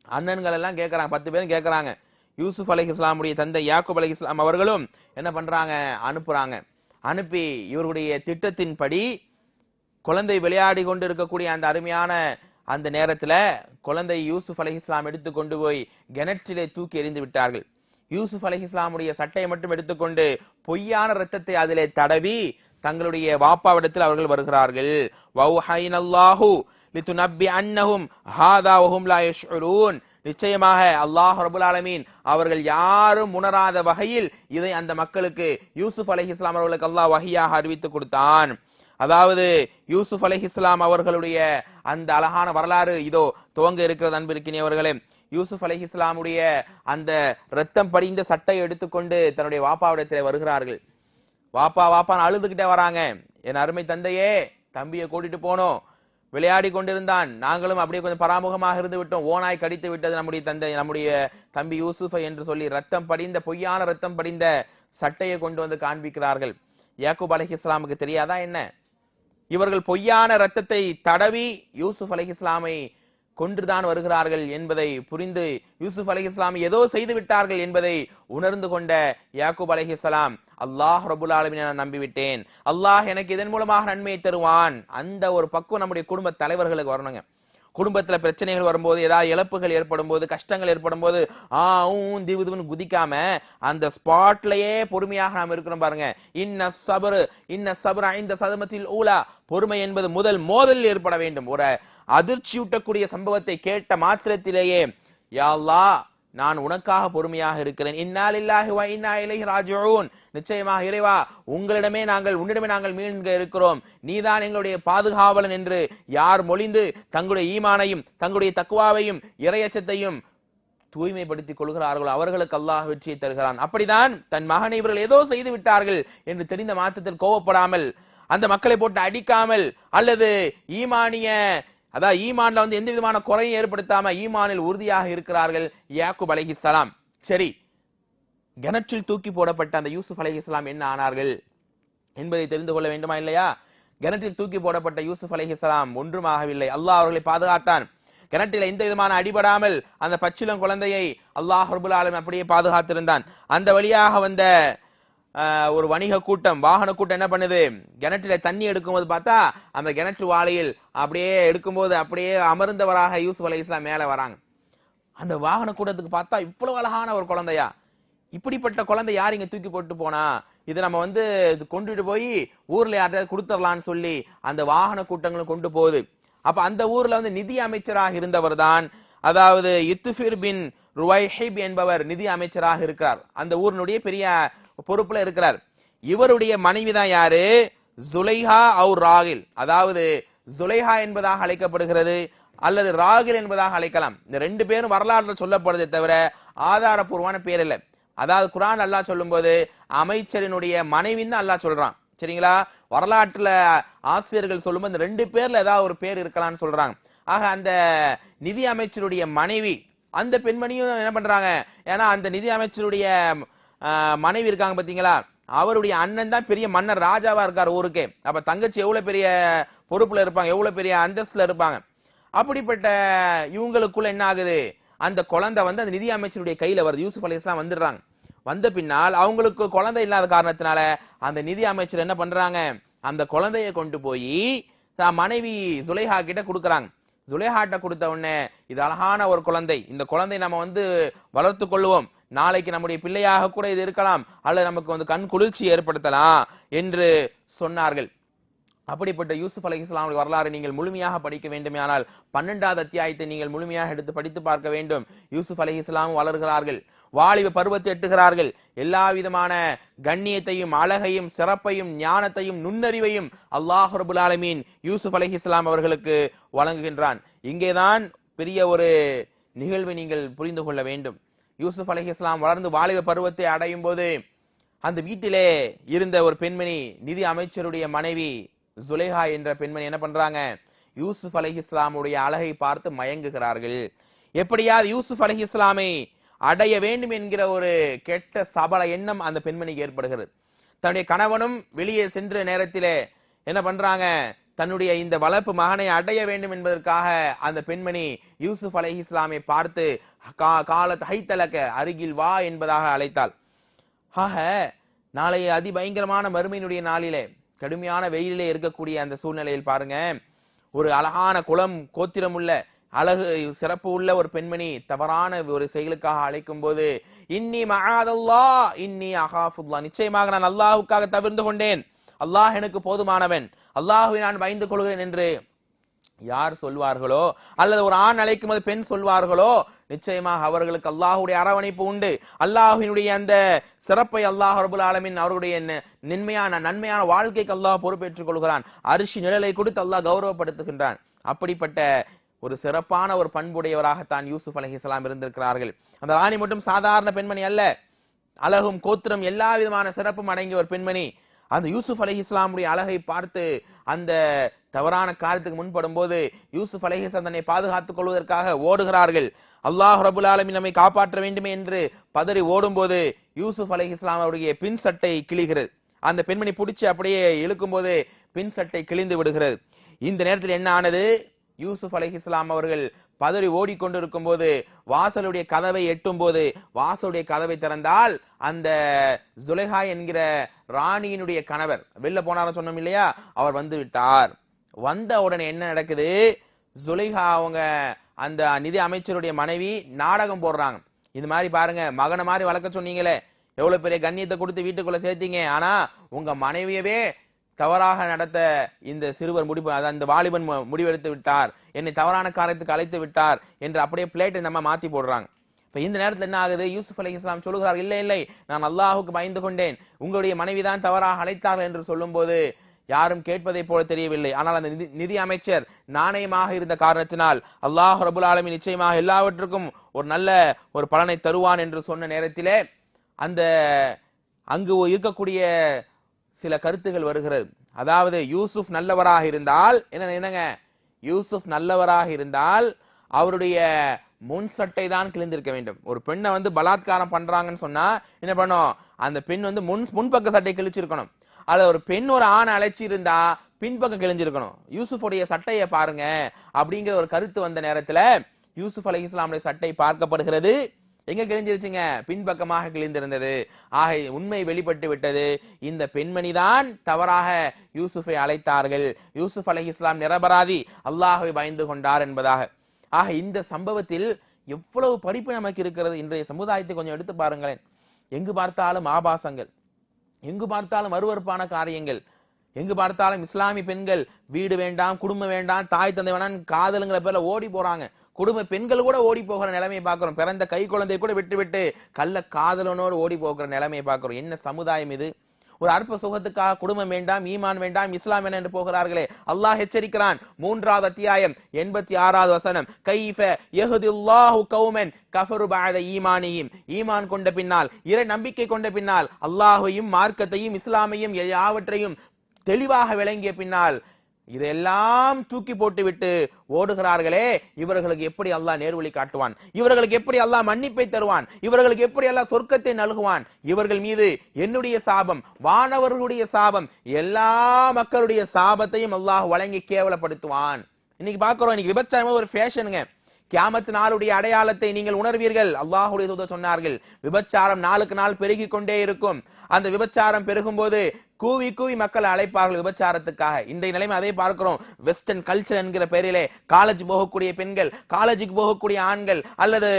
அண்ணன்கள் எல்லாம் கேட்கறாங்க. 10 பேரும் கேட்கறாங்க. யூசுப் அலைஹிஸ்ஸலாமுடைய தந்தை யாக்கூப் அலைஹிஸ்ஸலாம் அவர்களும் என்ன பண்றாங்க, அனுப்புறாங்க. அனுப்பி இவருடைய திட்டத்தின்படி குழந்தை விளையாடி கொண்டு இருக்கக்கூடிய அந்த அருமையான அந்த நேரத்துல குழந்தை யூசுப் அலைஹிஸ்ஸலாம் எடுத்து கொண்டு போய் கிணற்றிலே தூக்கி எறிந்து விட்டார்கள். யூசுப் அலைஹிஸ்ஸலாமுடைய சட்டையை மட்டும் எடுத்துக்கொண்டு பொய்யான ரத்தத்தை அதிலே தடவி தங்களுடைய வாப்பாவிடத்தில் அவர்கள் வருகிறார்கள். வௌஹைனல்லாஹு லிதுனப்பி அன்னஹும் ஹாதா வஹும் லா யஷ்உரூன், நிச்சயமாக அல்லாஹ் ரப்பல் ஆலமீன் அவர்கள் யாரும் உணராத வகையில் இதை அந்த மக்களுக்கு யூசுப் அலைஹிஸ்ஸலாம் அவர்களுக்கு அல்லாஹ் வஹியாக அறிவித்து கொடுத்தான். அதாவது யூசுப் அலைஹிஸ்ஸலாம் அவர்களுடைய அந்த அழகான வரலாறு இதோ துவங்க இருக்கிறது. அன்பிற்கினியவர்களே, யூசுப் அலைஹிஸ்ஸலாமுடைய அந்த ரத்தம் படிந்த சட்டை எடுத்துக்கொண்டு தன்னுடைய வாப்பாவிடத்தில் வருகிறார்கள். வாப்பான்னு அழுதுகிட்டே வராங்க. என் அருமை தந்தையே, தம்பியை கூட்டிட்டு போனோம், விளையாடி கொண்டிருந்தான், நாங்களும் அப்படியே கொஞ்சம் பராமுகமாக இருந்து விட்டோம், ஓனாய் கடித்து விட்டது நம்முடைய தந்தை, நம்முடைய தம்பி யூசுஃபை என்று சொல்லி ரத்தம் படிந்த பொய்யான ரத்தம் படிந்த சட்டையை கொண்டு வந்து காண்பிக்கிறார்கள். யாக்கூப் அலைஹிஸ்ஸலாமுக்கு தெரியாதா என்ன? இவர்கள் பொய்யான ரத்தத்தை தடவி யூசுப் அலைஹிஸ்ஸலாமை கொன்றுதான் வருகிறார்கள் என்பதை புரிந்து யூசுப் அலைஹிஸ்ஸலாம் ஏதோ செய்து விட்டார்கள் என்பதை உணர்ந்து கொண்ட யாக்கூப் அலைஹிஸ்ஸலாம் அல்லாஹ் ரப்புல் ஆலமீனை நான் நம்பிவிட்டேன், அல்லாஹ் எனக்கு இதன் மூலமாக நன்மையை தருவான். அந்த ஒரு பக்குவம் நம்முடைய குடும்ப தலைவர்களுக்கு வரணுங்க. குடும்பத்துல பிரச்சனைகள் வரும்போது, ஏதாவது இழப்புகள் ஏற்படும் போது, கஷ்டங்கள் ஏற்படும் போது திவுதுன்னு குதிக்காம அந்த ஸ்பாட்லயே பொறுமையாக நாம் இருக்கிறோம் பாருங்க. இன்ன சபர் ஐந்த சதமத்தில் ஊலா, பொறுமை என்பது முதல் மோதல் ஏற்பட வேண்டும். ஒரு அதிர்ச்சியூட்டக்கூடிய சம்பவத்தை கேட்ட மாத்திரத்திலேயே யா அல்லாஹ் நான் உனக்காக பொறுமையாக இருக்கிறேன், இன்னா லில்லாஹி வ இன்னா இலைஹி ராஜிஊன், நிச்சயமாக இறைவா உன்னிடமே நாங்கள் மீண்க இருக்கிறோம், நீதான் எங்களுடைய பாதுகாவலன் என்று யார் மொழிந்து தங்களுடைய ஈமானையும் தங்களுடைய தக்வாவையும் இறையச்சத்தையும் தூய்மைப்படுத்திக் கொள்கிறார்களோ அவர்களுக்கு அல்லாஹ் வெற்றியை தருகிறான். அப்படிதான் தன் மகனை இவர்கள் ஏதோ செய்து விட்டார்கள் என்று தெரிந்த மாத்திரத்தில் கோபப்படாமல், அந்த மக்களை போட்டு அடிக்காமல், அல்லது ஈமான்ல எந்த விதமான குறையும் ஏற்படுத்தாம ஈமானில் உறுதியாக இருக்கிறார்கள் யாக்கூப் அலைஹிஸ்ஸலாம். சரி, கிணற்றில் தூக்கி போடப்பட்ட அந்த யூசுப் அலைஹிஸ்ஸலாம் என்ன ஆனார்கள் என்பதை தெரிந்து கொள்ள வேண்டுமா இல்லையா? கிணற்றில் தூக்கி போடப்பட்ட யூசுப் அலைஹிஸ்ஸலாம் ஒன்றுமாகவில்லை. அல்லாஹ் அவர்களை பாதுகாத்தான். கிணற்றில் எந்த விதமான அடிபடாமல் அந்த பச்சிளம் குழந்தையை அல்லாஹ் ரப்புல் ஆலமீன் அப்படியே பாதுகாத்திருந்தான். அந்த வழியாக வந்த ஒரு வணிக கூட்டம், வாகன கூட்டம் என்ன பண்ணுது, கிணற்றில தண்ணி எடுக்கும்போது பார்த்தா அந்த கிணற்று வாளியில் அப்படியே எடுக்கும்போது அப்படியே அமர்ந்தவராக யூசுப் அலைஹிஸ்ஸலாம் மேல வராங்க. அந்த வாகன கூட்டத்துக்கு பார்த்தா இவ்வளவு அழகான ஒரு குழந்தையா, இப்படிப்பட்ட குழந்தை யார் இங்க தூக்கி போட்டு போனா, இதை நம்ம கொண்டுட்டு போய் ஊர்ல யார்கிட்ட கொடுத்துடலான்னு சொல்லி அந்த வாகன கூட்டங்களும் கொண்டு போகுது. அப்ப அந்த ஊர்ல நிதி அமைச்சராக இருந்தவர் தான், அதாவது இத்ஃபிர் பின் ருவைஹிப் என்பவர் நிதி அமைச்சராக இருக்கிறார். அந்த ஊரினுடைய பெரிய பொறுப்புல இருக்கிறார். இவருடைய மனைவிதான் யாரு, ஜுலைஹா அவு ராகில், அதாவது ஜுலைஹா என்பதாக அழைக்கப்படுகிறது அல்லது ராகில் என்பதாக அழைக்கலாம். இந்த ரெண்டு பேரும் வரலாறுல சொல்லப்படுதே தவிர ஆதாரபூர்வமான பேர் இல்லை. அதாவது குர்ஆன் அல்லாஹ் சொல்லும் போது அமைச்சரினுடைய மனைவின்னு அல்லாஹ் சொல்றான், சரிங்களா? வரலாற்றுல ஆசிரியர்கள் சொல்லும் போது இந்த ரெண்டு பேர்ல ஏதாவது ஒரு பேர் இருக்கலாம்னு சொல்றாங்க. ஆக அந்த நிதி அமைச்சருடைய மனைவி, அந்த பெண்மணியும் என்ன பண்றாங்க, ஏன்னா அந்த நிதி அமைச்சருடைய மனைவி இருக்காங்க பாத்தீங்களா, அவருடைய அண்ணன் தான் பெரிய மன்னர், ராஜாவா இருக்கார் ஊருக்கே. அப்ப தங்கச்சி எவ்வளவு பெரிய பொறுப்புல இருப்பாங்க, எவ்வளவு பெரிய அந்தஸ்துல இருப்பாங்க. அப்படிப்பட்ட இவங்களுக்குள்ள என்ன ஆகுது, அந்த குழந்தை அந்த நிதி அமைச்சருடைய கையில வருது. யூசுப் அலைஹிஸ்ஸலாம் வந்துடுறாங்க. வந்த பின்னால் அவங்களுக்கு குழந்தை இல்லாத காரணத்தினால அந்த நிதி அமைச்சர் என்ன பண்றாங்க, அந்த குழந்தையை கொண்டு போய் மனைவி ஜுலைஹா கிட்ட கொடுக்கறாங்க. ஜுலைஹாட்ட கொடுத்த உடனே இது அழகான ஒரு குழந்தை, இந்த குழந்தை நம்ம வளர்த்து கொள்வோம், நாளைக்கு நம்முடைய பிள்ளையாக கூட இது இருக்கலாம், அல்லது நமக்கு கண் குளிர்ச்சி ஏற்படுத்தலாம் என்று சொன்னார்கள். அப்படிப்பட்ட யூசுப் அலைஹிஸ்ஸலாம் வரலாறு நீங்கள் முழுமையாக படிக்க வேண்டுமானால் 12வது அத்தியாயத்தை நீங்கள் முழுமையாக எடுத்து படித்து பார்க்க வேண்டும். யூசுப் அலைஹிஸ்ஸலாம் வளர்கிறார்கள், வாலிப பருவத்தை எட்டுகிறார்கள், எல்லா விதமான கண்ணியத்தையும் அழகையும் சிறப்பையும் ஞானத்தையும் நுண்ணறிவையும் அல்லாஹ் ரப்புல் ஆலமீன் யூசுப் அலைஹிஸ்ஸலாம் அவர்களுக்கு வழங்குகின்றான். இங்கேதான் பெரிய ஒரு நிகழ்வை நீங்கள் புரிந்து கொள்ள வேண்டும். யூசுப் அலைஹிஸ்ஸலாம் வளர்ந்து வாலிப பருவத்தை அடையும் போது அந்த வீட்டிலே இருந்த ஒரு பெண்மணி, நிதி அமைச்சருடைய மனைவி ஜுலைஹா என்ற பெண்மணி என்ன பண்றாங்க, யூசுப் அலைஹிஸ்ஸலாமுடைய அழகை பார்த்து மயங்குகிறார்கள். எப்படியாவது யூசுப் அலைஹிஸ்ஸலாமை அடைய வேண்டும் என்கிற ஒரு கெட்ட சபல எண்ணம் அந்த பெண்மணிக்கு ஏற்படுகிறது. தன்னுடைய கணவனும் வெளியே சென்ற நேரத்திலே என்ன பண்றாங்க, தன்னுடைய இந்த வளர்ப்பு மகனை அடைய வேண்டும் என்பதற்காக அந்த பெண்மணி யூசுப் அலைஹிஸ்ஸலாமை பார்த்து காலத் ஹைத்தலக, அருகில் வா என்பதாக அழைத்தாள். ஆக நாளைய அதிபயங்கரமான மறுமையினுடைய நாளிலே கடுமையான வெயிலிலே இருக்கக்கூடிய அந்த சூழ்நிலையில் பாருங்க, ஒரு அழகான குலம் கோத்திரம் உள்ள அழகு சிறப்பு உள்ள ஒரு பெண்மணி தவறான ஒரு செயலுக்காக அழைக்கும் போது இன்னி மஆதல்லாஹ் இன்னி அகாஃபுல்லாஹ், நிச்சயமாக நான் அல்லாஹ்வுக்காக தவிர்ந்து கொண்டேன், அல்லாஹ் எனக்கு போதுமானவன், அல்லாஹ்வை நான் பயந்து கொள்கிறேன் என்று யார் சொல்வார்களோ, அல்லது ஒரு ஆண் அழைக்கும் போது பெண் சொல்வார்களோ, நிச்சயமாக அவர்களுக்கு அல்லாஹ்வுடைய அரவணைப்பு உண்டு. அல்லாஹ்வினுடைய அந்த சிறப்பை அல்லாஹ் ரப்புல் ஆலமீன் அவருடைய நன்மையான வாழ்க்கைக்கு அல்லாஹ் பொறுப்பேற்றுக் கொள்கிறான். அரிசி நிழலை கொடுத்து அல்லாஹ் கௌரவப்படுத்துகின்றான். அப்படிப்பட்ட ஒரு சிறப்பான ஒரு பண்புடையவராகத்தான் யூசுப் அலைஹிஸ்ஸலாம் இருந்திருக்கிறார்கள். அந்த ராணி மட்டும் சாதாரண பெண்மணி அல்ல, அழகும் கோத்திரம் எல்லா விதமான சிறப்பும் அடங்கிய ஒரு பெண்மணி. அந்த யூசுப் அலைஹிஸ்ஸலாமுடைய அழகை பார்த்து அந்த தவறான காரியத்துக்கு முன்படும் போது யூசுப் அலைஹிஸ்ஸலாம் தன்னை பாதுகாத்துக் கொள்வதற்காக ஓடுகிறார்கள். அல்லாஹ் ரப்புல் ஆலமீன் நம்மை காப்பாற்ற வேண்டுமே என்று பதறி ஓடும் போது யூசுப் அலைஹிஸ்ஸலாம் அவருடைய பின் சட்டை கிழிகிறது. அந்த பெண்மணி பிடிச்சு அப்படியே இழுக்கும் போது பின் சட்டை கிழிந்து விடுகிறது. இந்த நேரத்தில் என்ன ஆனது? யூசுப் அலைஹிஸ்ஸலாம் அவர்கள் பதறி ஓடிக்கொண்டிருக்கும் போது வாசலுடைய கதவை எட்டும் போது வாசலுடைய கதவை திறந்தால் அந்த ஜுலைஹா என்கிற ராணியினுடைய கணவர் வெளில போனார சொன்னோம் இல்லையா, அவர் வந்து விட்டார். வந்த உடனே என்ன நடக்குது? ஜுலைஹா அவங்க அந்த நிதி அமைச்சருடைய மனைவி நாடகம் போடுறாங்க. இது மாதிரி பாருங்க, மகனை மாதிரி வளர்க்க சொன்னீங்களே, எவ்வளவு பெரிய கண்ணியத்தை கொடுத்து வீட்டுக்குள்ள சேர்த்தீங்க, ஆனா உங்க மனைவியவே தவறாக நடத்த இந்த சிறுவர் அந்த வாலிபன் முடிவெடுத்து விட்டார், என்னை தவறான காரியத்துக்கு அழைத்து விட்டார் என்று அப்படியே பிளேட்டை நம்ம மாத்தி போடுறாங்க. இப்ப இந்த நேரத்தில் என்ன ஆகுது? யூசுப் அலைஹிஸ்ஸலாம் சொல்லுகிறார், இல்லை இல்லை, நான் அல்லாஹுக்கு பயந்து கொண்டேன், உங்களுடைய மனைவிதான் தவறாக அழைத்தார்கள் என்று சொல்லும் போது யாரும் கேட்பதை போல தெரியவில்லை. ஆனால் அந்த நிதி அமைச்சர் நாணயமாக இருந்த காரணத்தினால் அல்லாஹ் ரபுல் ஆலமீன் நிச்சயமாக எல்லாவற்றுக்கும் ஒரு நல்ல ஒரு பலனை தருவான் என்று சொன்ன நேரத்திலே அந்த அங்கு இருக்கக்கூடிய சில கருத்துகள் வருகிறது. அதாவது யூசுப் நல்லவராக இருந்தால் என்னங்க, யூசுப் நல்லவராக இருந்தால் அவருடைய முன் சட்டை தான் கிழிந்திருக்க வேண்டும். ஒரு பெண்ணை வந்து பலாத்காரம் பண்றாங்கன்னு சொன்னா என்ன பண்ணும்? அந்த பெண் வந்து முன்பக்க சட்டை கிழிச்சிருக்கணும். அது ஒரு பெண் ஒரு ஆணை அழைச்சி இருந்தா பின்பக்கம் கிழிஞ்சிருக்கணும். யூசுஃபுடைய சட்டையை பாருங்க அப்படிங்கிற ஒரு கருத்து வந்த நேரத்துல யூசுப் அலைஹிஸ்ஸலாமுடைய சட்டை பார்க்கப்படுகிறது. எங்க கிழிஞ்சிருச்சுங்க? பின்பக்கமாக கிழிந்திருந்தது. ஆக உண்மை வெளிப்பட்டு விட்டது. இந்த பெண்மணிதான் தவறாக யூசுஃபை அழைத்தார்கள். யூசுப் அலைஹிஸ்ஸலாம் நிரபராதி, அல்லாஹ்வை பயந்து கொண்டார் என்பதாக. ஆக இந்த சம்பவத்தில் எவ்வளவு படிப்பு நமக்கு இருக்கிறது. இன்றைய சமுதாயத்தை கொஞ்சம் எடுத்து பாருங்களேன். எங்கு பார்த்தாலும் ஆபாசங்கள், எங்கு பார்த்தாலும் அருவருப்பான காரியங்கள், எங்கு பார்த்தாலும் இஸ்லாமிய பெண்கள் வீடு வேண்டாம், குடும்பம் வேண்டாம், தாய் தந்தை வேண்டாம், காதலுங்கிற பேர்ல ஓடி போறாங்க. குடும்ப பெண்கள் கூட ஓடி போகிற நிலைமையை பார்க்கிறோம். பிறந்த கை குழந்தை கூட விட்டு விட்டு கள்ள காதலனோடு ஓடி போகிற நிலைமையை பார்க்கிறோம். என்ன சமுதாயம் இது? ஒரு அற்ப சுகத்துக்காக குடும்பம் வேண்டாம், ஈமான் வேண்டாம், இஸ்லாம் என்று போகிறார்களே. அல்லாஹ் எச்சரிக்கிறான். 3வது அத்தியாயம் 86வது வசனம், கைஃப யஹ்தில்லாஹு கௌமன் கஃபரு பஅத ஈமானிஹிம். ஈமான் கொண்ட பின்னால், இறை நம்பிக்கை கொண்ட பின்னால், அல்லாஹ்வையும் மார்க்கத்தையும் இஸ்லாமையும் யாவற்றையும் தெளிவாக விளங்கிய பின்னால் இதெல்லாம் தூக்கி போட்டு விட்டு ஓடுகிறார்களே, இவர்களுக்கு எப்படி அல்லாஹ் நேர்வழி காட்டுவான்? இவர்களுக்கு எப்படி அல்லாஹ் மன்னிப்பை தருவான்? இவர்களுக்கு எப்படி அல்லாஹ் சொர்க்கத்தை நல்குவான்? இவர்கள் மீது என்னுடைய சாபம், வானவர்களுடைய சாபம், எல்லா மக்களுடைய சாபத்தையும் அல்லாஹ் வழங்கி கேவலப்படுத்துவான். இன்னைக்கு பார்க்கிறோம், இன்னைக்கு விபச்சாரம் ஒரு ஃபேஷனுங்க. கியாமத் நாளுடைய அடையாளத்தை நீங்கள் உணர்வீர்கள். அல்லாஹ்வுடைய தூதர் சொன்னார்கள், விபச்சாரம் நாளுக்கு நாள் பெருகிக் கொண்டே இருக்கும். அந்த விபச்சாரம் பெருகும் போது கூவி கூவி மக்கள் அழைப்பார்கள் விபச்சாரத்துக்காக. இன்றைய நிலைமை அதை பார்க்கிறோம். வெஸ்டர்ன் கல்ச்சர் என்கிற பெயரிலே காலேஜ் போகக்கூடிய பெண்கள், காலேஜுக்கு போகக்கூடிய ஆண்கள், அல்லது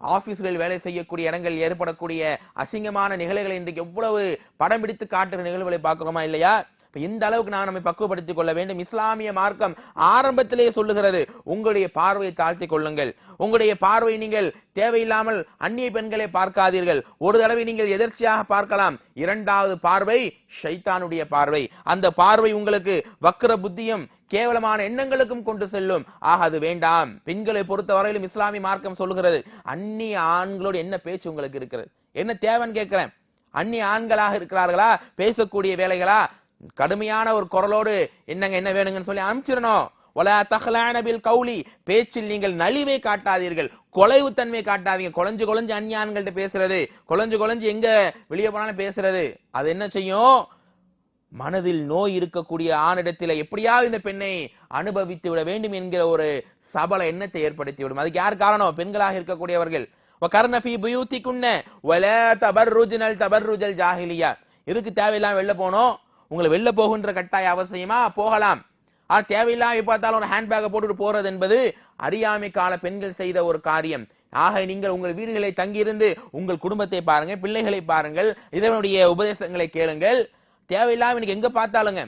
ஆபீஸ்களில் வேலை செய்யக்கூடிய இடங்கள் ஏற்படக்கூடிய அசிங்கமான நிகழ்வுகளை இன்றைக்கு எவ்வளவு படம் பிடித்து காட்டுகிற நிகழ்வுகளை பார்க்கிறோமா இல்லையா? இந்த அளவுக்கு நான் நம்மை பக்குவப்படுத்திக் கொள்ள வேண்டும். இஸ்லாமிய மார்க்கம் ஆரம்பத்திலேயே சொல்லுகிறது, உங்களுடைய பார்வையை தாழ்த்திக் கொள்ளுங்கள். உங்களுடைய பார்வை நீங்கள் தேவையில்லாமல் அந்நிய பெண்களை பார்க்காதீர்கள். ஒரு தடவை நீங்கள் எதிர்ச்சியாக பார்க்கலாம். 2வது பார்வை ஷைத்தானுடைய பார்வை. அந்த பார்வை உங்களுக்கு வக்ர புத்தியும் கேவலமான எண்ணங்களுக்கும் கொண்டு செல்லும். ஆக அது வேண்டாம். பெண்களை பொறுத்த வரையிலும் இஸ்லாமிய மார்க்கம் சொல்லுகிறது, அந்நிய ஆண்களோடு என்ன பேச்சு உங்களுக்கு இருக்கிறது, என்ன தேவைன்னு கேட்கிறேன். அந்நிய ஆண்களாக இருக்கிறார்களா, பேசக்கூடிய வேலைகளா, கடுமையான ஒரு குரலோடு என்னங்க என்ன வேணுங்கன்னு சொல்லி அனுப்பிச்சிடணும். வலா தஹ்லான பில் கௌலி, பேச்சில் நீங்கள் நலிவை காட்டாதீர்கள், கொலைவு தன்மை காட்டாதீங்க. கொலைஞ்சு கொலைஞ்சு அந்நிய ஆண்கள்ட்ட பேசுறது, கொலைஞ்சு கொலைஞ்சு எங்க வெளியே போனாலும் பேசுறது, அது என்ன செய்யும்? மனதில் நோய் இருக்கக்கூடிய ஆணிடத்தில் எப்படியாவது இந்த பெண்ணை அனுபவித்து விட வேண்டும் என்கிற ஒரு சபல எண்ணத்தை ஏற்படுத்தி விடும். அதுக்கு யார் காரணம்? பெண்களாக இருக்கக்கூடியவர்கள். வகர்ன ஃபீ புயூதிகுன்ன வலா தபர்ருஜ்னல் தபர்ருஜல் ஜாஹிலியா. எதுக்கு தேவையில்லாம வெளில போனோம்? உங்களை வெளில போகின்ற கட்டாய அவசியமா? போகலாம். ஆனா தேவையில்லாம பார்த்தாலும் ஒரு ஹேண்ட்பேக்கை போட்டுட்டு போறது என்பது அறியாமை கால பெண்கள் செய்த ஒரு காரியம். ஆக நீங்கள் உங்கள் வீடுகளை தங்கியிருந்து உங்கள் குடும்பத்தை பாருங்க, பிள்ளைகளை பாருங்கள், இதனுடைய உபதேசங்களை கேளுங்கள். தேவையில்லாம இன்னைக்கு எங்க பார்த்தாலுங்க,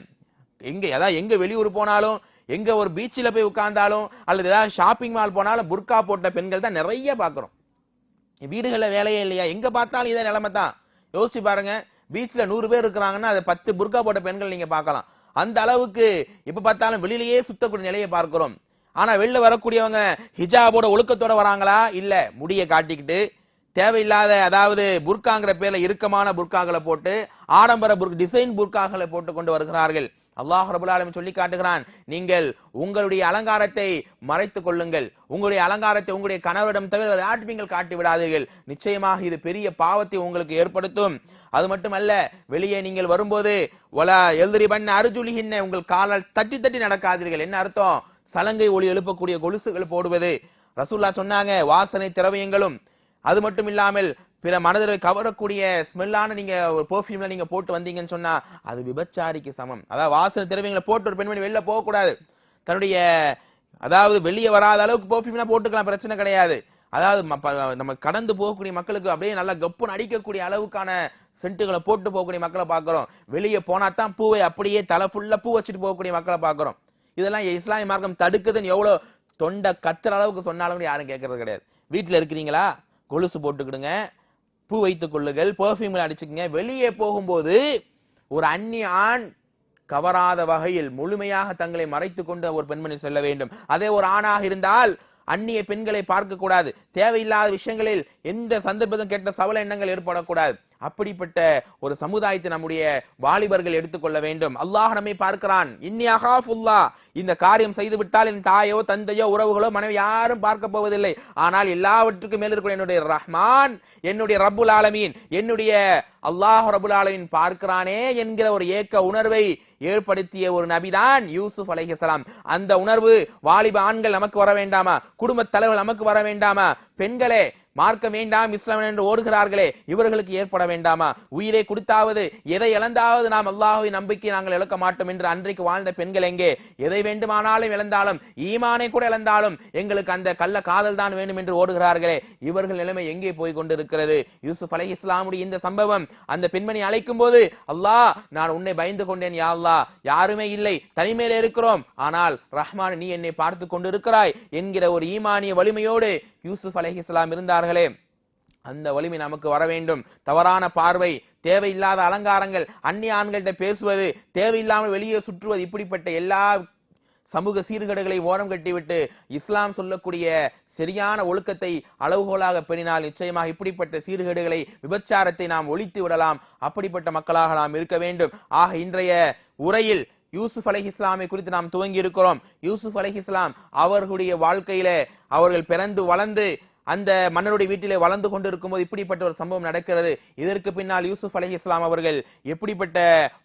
எங்க வெளியூர் போனாலும், எங்க ஒரு பீச்சில் போய் உட்கார்ந்தாலும், அல்லது ஏதாவது ஷாப்பிங் மால் போனாலும் புர்கா போட்ட பெண்கள் தான் நிறைய பார்க்கிறோம். வீடுகளில் வேலையே இல்லையா? எங்க பார்த்தாலும் இதே நிலைமை தான். யோசிச்சு பாருங்க, பீச்ல 100 பேர் இருக்கிறாங்கன்னா அது 10 புர்கா போட்ட பெண்கள் நீங்க பார்க்கலாம். அந்த அளவுக்கு இப்ப பார்த்தாலும் வெளியிலேயே சுத்தக்கூடிய நிலையை பார்க்கிறோம். ஆனா வெளில வரக்கூடியவங்க ஹிஜாபோட ஒழுக்கத்தோட வராங்களா? இல்ல, முடியை காட்டிக்கிட்டு தேவையில்லாத, அதாவது புர்காங்கிற பேர்ல இறுக்கமான புர்காக்களை போட்டு, ஆடம்பர டிசைன் புர்காக்களை போட்டு கொண்டு வருகிறார்கள். அல்லாஹ் ரப்பல் ஆலமீன் சொல்லி காட்டுகிறான், நீங்கள் உங்களுடைய அலங்காரத்தை மறைத்துக் கொள்ளுங்கள், உங்களுடைய அலங்காரத்தை உங்களுடைய கணவரிடம் தவிர யார்கிட்டும் நீங்கள் காட்டி விடாதீர்கள், நிச்சயமாக இது பெரிய பாவத்தை உங்களுக்கு ஏற்படுத்தும். அது மட்டுமல்ல, வெளியே நீங்கள் வரும்போது வலா எல்ரிபன் அர்ஜுலிஹின்ன, உங்கள் காலால் தட்டி தட்டி நடக்காதீர்கள். என்ன அர்த்தம்? சலங்கை ஒலி எழுப்பக்கூடிய கொலுசுகள் போடுவது. ரசூலுல்லாஹ் சொன்னாங்க, வாசனை திரவியங்களும் அது மட்டும் இல்லாமல் பிற மனதில் கவரக்கூடிய ஸ்மெல்லான நீங்க ஒரு பெர்ஃபியூம்ல நீங்க போட்டு வந்தீங்கன்னு சொன்னா அது விபச்சாரிக்கு சமம். அதாவது வாசனை திரவியங்களை போட்டு ஒரு பெண்மணி வெளில போக கூடாது. தன்னுடைய அதாவது வெளியே வராத அளவுக்கு பெர்ஃபியூம்லாம் போட்டுக்கலாம், பிரச்சனை கிடையாது. அதாவது நம்ம கடந்து போகக்கூடிய மக்களுக்கு அப்படியே நல்லா கப்புன்னு அடிக்கக்கூடிய அளவுக்கான சென்ட்டுகளை போட்டு போகக்கூடிய மக்களை பார்க்கிறோம். வெளியே போனா தான் பூவை அப்படியே தலை ஃபுல்லா பூ வச்சுட்டு போகக்கூடிய மக்களை பார்க்கிறோம். இதெல்லாம் இஸ்லாமிய மார்க்கம் தடுக்குதுன்னு எவ்வளவு தொண்டை கத்துற அளவுக்கு சொன்னாலும் யாரும் கேட்கறது கிடையாது. வீட்டுல இருக்கிறீங்களா, கொலுசு போட்டுக்கிடுங்க, பூ வைத்துக் கொள்ளுங்கள், பெர்ஃபியூம்ல அடிச்சுக்கங்க. வெளியே போகும்போது ஒரு அந்நிய ஆண் கவராத வகையில் முழுமையாக தங்களை மறைத்துக் கொண்டு ஒரு பெண்மணி செல்ல வேண்டும். அதே ஒரு ஆணாக இருந்தால் அந்நிய பெண்களை பார்க்க கூடாது, தேவையில்லாத விஷயங்களில் எந்த சந்தர்ப்பத்தும் கெட்ட சவல எண்ணங்கள் ஏற்படக்கூடாது. அப்படிப்பட்ட ஒரு சமுதாயத்தை நம்முடைய வாலிபர்கள் எடுத்துக்கொள்ள வேண்டும். அல்லாஹ் நம்மை பார்க்கிறான். இன்னி அகாஃபுல்லாஹ், இந்த காரியம் செய்து விட்டால் என் தாயோ தந்தையோ உறவுகளோ மனைவி யாரும் பார்க்க போவதில்லை. ஆனால் எல்லாவற்றுக்கும் மேல் இருக்கிற என்னுடைய ரஹ்மான், என்னுடைய ரப்புல் ஆலமீன், என்னுடைய அல்லாஹ் ரப்புல் ஆலமீன் பார்க்கிறானே என்கிற ஒரு ஏக்க உணர்வை ஏற்படுத்திய ஒரு நபிதான் யூசுப் அலைஹிஸ்ஸலாம். அந்த உணர்வு வாலிப ஆண்கள் நமக்கு வர வேண்டாமா? குடும்ப தலைவர்கள் நமக்கு வர வேண்டாமா? பெண்களே, மார்க்க வேண்டாம் இஸ்லாம் என்று ஓடுகிறார்களே, இவர்களுக்கு ஏற்பட வேண்டாமா? உயிரை கொடுத்தாவது எதை இழந்தாவது நாம் அல்லாஹ்வின் நம்பிக்கை நாங்கள் இழக்க மாட்டோம் என்று அன்றைக்கு வாழ்ந்த பெண்கள் எங்கே? எதை வேண்டுமானாலும் இழந்தாலும், ஈமானை கூட இழந்தாலும் எங்களுக்கு அந்த கள்ள காதல் தான் வேண்டும் என்று ஓடுகிறார்களே, இவர்கள் நிலைமை எங்கே போய் கொண்டிருக்கிறது? யூசுப் அலைஹிஸ்ஸலாமுடைய இந்த சம்பவம், அந்த பெண்மணி அழைக்கும் போது, அல்லாஹ் நான் உன்னை பயந்து கொண்டேன் யா அல்லாஹ், யாருமே இல்லை, தனிமையில இருக்கிறோம், ஆனால் ரஹ்மான் நீ என்னை பார்த்து கொண்டிருக்கிறாய் என்கிற ஒரு ஈமானிய வலிமையோடு யூசுப் அலைஹிஸ்ஸலாம் இருந்தார்களே, அந்த வலிமை நமக்கு வர வேண்டும். தவறான பார்வை, தேவையில்லாத அலங்காரங்கள், அந்நிய ஆண்கள்கிட்ட பேசுவது, தேவையில்லாமல் வெளியே சுற்றுவது, இப்படிப்பட்ட எல்லா சமூக சீர்கேடுகளை ஓரம் கட்டிவிட்டு இஸ்லாம் சொல்லக்கூடிய சரியான ஒழுக்கத்தை அளவுகோலாக பெறினால் நிச்சயமாக இப்படிப்பட்ட சீர்கேடுகளை, விபச்சாரத்தை நாம் ஒழித்து விடலாம். அப்படிப்பட்ட மக்களாக நாம் இருக்க வேண்டும். ஆக இன்றைய உரையில் யூசுப் அலைஹிஸ்ஸலாமை குறித்து நாம் துவங்கி இருக்கிறோம். யூசுப் அலைஹிஸ்ஸலாம் அவர்களுடைய வாழ்க்கையில அவர்கள் பிறந்து வளர்ந்து அந்த மன்னருடைய வீட்டிலே வளர்ந்து கொண்டிருக்கும் போது இப்படிப்பட்ட ஒரு சம்பவம் நடக்கிறது. இதற்கு பின்னால் யூசுப் அலைஹிஸ்ஸலாம் அவர்கள் எப்படிப்பட்ட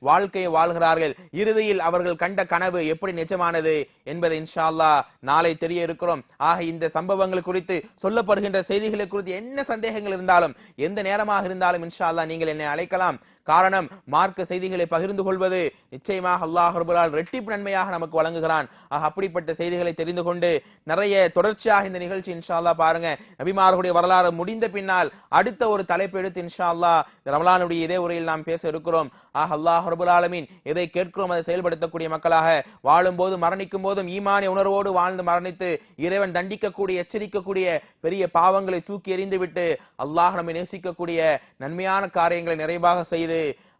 வாழ்க்கையை வாழ்கிறார்கள், இறுதியில் அவர்கள் கண்ட கனவு எப்படி நிஜமானது என்பதை இன்ஷா அல்லாஹ் நாளை தெரிய இருக்கிறோம். ஆக இந்த சம்பவங்கள் குறித்து சொல்லப்படுகின்ற செய்திகளை குறித்து என்ன சந்தேகங்கள் இருந்தாலும் எந்த நேரமாக இருந்தாலும் இன்ஷா அல்லாஹ் நீங்கள் என்னை அழைக்கலாம். காரணம், மார்க்க செய்திகளை பகிர்ந்து கொள்வது நிச்சயமாக அல்லாஹ் ரப்பல் ஆலமீன் இரட்டிப்பு நன்மையாக நமக்கு வழங்குகிறான். அப்படிப்பட்ட செய்திகளை தெரிந்து கொண்டு நிறைய தொடர்ச்சியாக இந்த நிகழ்ச்சி இன்ஷா அல்லாஹ் பாருங்க. நபிமார்களுடைய வரலாறு முடிந்த பின்னால் அடுத்த ஒரு தலைப்பு எடுத்து இன்ஷா அல்லாஹ் ரமலானுடைய இதே உரையில் நாம் பேச இருக்கிறோம். அல்லாஹ் ரப்பல் ஆலமீன் எதை கேட்கிறோம் அதை செயல்படுத்தக்கூடிய மக்களாக, வாழும் போது மரணிக்கும் போதும் ஈமானிய உணர்வோடு வாழ்ந்து மரணித்து இறைவன் தண்டிக்கக்கூடிய எச்சரிக்கக்கூடிய பெரிய பாவங்களை தூக்கி எறிந்து விட்டு அல்லாஹ் நம்மை நேசிக்கக்கூடிய நன்மையான காரியங்களை நிறைவாக செய்து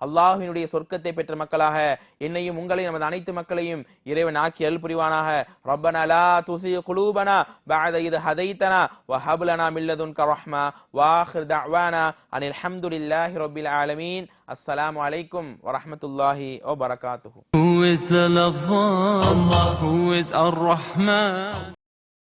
அல்லாஹ்வினுடைய சொர்க்கத்தை பெற்ற மக்களாக என்னையும் உங்களையும் நமது அனைத்து மக்களையும் இறைவன் ஆக்கி அருள் புரிவானாக. ரப்பனா லா துஸிக் குலூபனா பஅத இத் ஹதைதனா வ ஹப் லனா மின் லதுன்க ரஹ்மா வ ஆகிர் தஅவானா அனில் ஹம்துலில்லாஹி ரப்பில் ஆலமீன். அஸ்ஸலாமு அலைக்கும் வ ரஹ்மத்துல்லாஹி வ பரகாத்துஹு. Who is the lover? Allah. Who is Ar-Rahman?